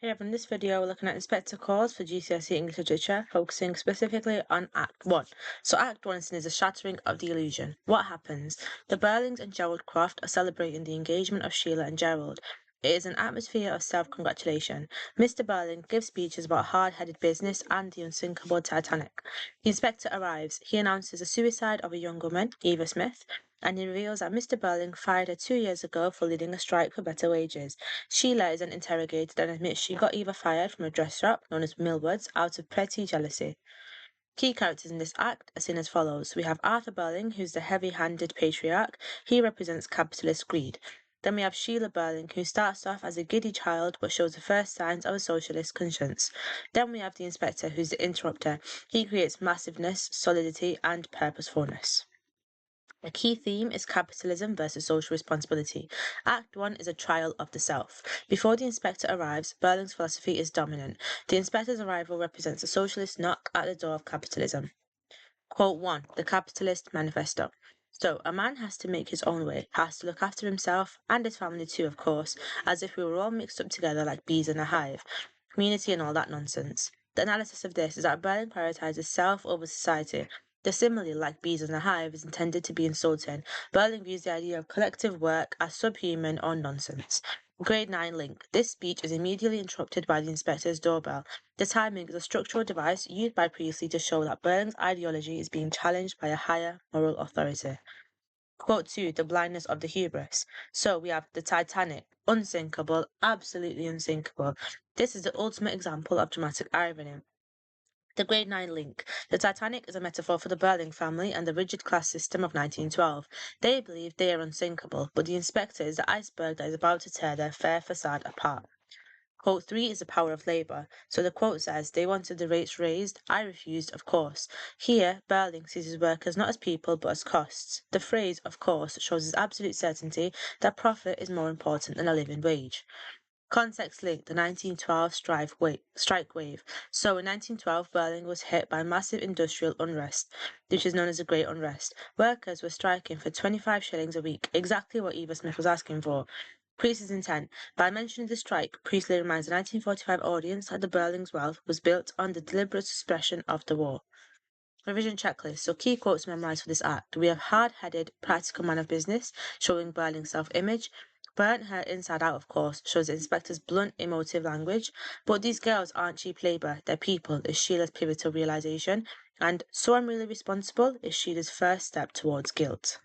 Hey everyone, in this video we're looking at Inspector Calls for GCSE English Literature, focusing specifically on Act 1. So Act 1 is a shattering of the illusion. What happens? The Birlings and Gerald Croft are celebrating the engagement of Sheila and Gerald. It is an atmosphere of self-congratulation. Mr. Birling gives speeches about hard-headed business and the unsinkable Titanic. The inspector arrives. He announces the suicide of a young woman, Eva Smith, and he reveals that Mr. Birling fired her 2 years ago for leading a strike for better wages. Sheila is then interrogated and admits she got Eva fired from a dress shop known as Millward's out of petty jealousy. Key characters in this act are seen as follows. We have Arthur Birling, who's the heavy-handed patriarch. He represents capitalist greed. Then we have Sheila Birling, who starts off as a giddy child but shows the first signs of a socialist conscience. Then we have the inspector, who's the interrupter. He creates massiveness, solidity, and purposefulness. A key theme is capitalism versus social responsibility. Act 1 is a trial of the self. Before the inspector arrives, Birling's philosophy is dominant. The inspector's arrival represents a socialist knock at the door of capitalism. Quote 1. The Capitalist Manifesto. So, a man has to make his own way, has to look after himself, and his family too, of course, as if we were all mixed up together like bees in a hive. Community and all that nonsense. The analysis of this is that Birling prioritizes self over society. The simile, like bees in a hive, is intended to be insulting. Birling views the idea of collective work as subhuman or nonsense. Grade 9 link. This speech is immediately interrupted by the inspector's doorbell. The timing is a structural device used by Priestley to show that Birling's ideology is being challenged by a higher moral authority. Quote 2. The blindness of the hubris. So we have the Titanic, unsinkable, absolutely unsinkable. This is the ultimate example of dramatic irony. The Grade 9 link. The Titanic is a metaphor for the Birling family and the rigid class system of 1912. They believe they are unsinkable, but the inspector is the iceberg that is about to tear their fair facade apart. Quote 3 is the power of labour. So the quote says, they wanted the rates raised, I refused, of course. Here, Birling sees his workers not as people but as costs. The phrase, of course, shows his absolute certainty that profit is more important than a living wage. Context link, the 1912 strike wave. So in 1912, Birling was hit by massive industrial unrest, which is known as the Great Unrest. Workers were striking for 25 shillings a week, exactly what Eva Smith was asking for. Priestley's intent. By mentioning the strike, Priestley reminds the 1945 audience that the Birling's wealth was built on the deliberate suppression of the war. Revision checklist. So key quotes memorized for this act. We have hard-headed, practical man of business, showing Birling's self-image. Burnt her inside out, of course, shows the inspector's blunt, emotive language. But these girls aren't cheap labour, they're people, is Sheila's pivotal realisation. And so I'm really responsible is Sheila's first step towards guilt.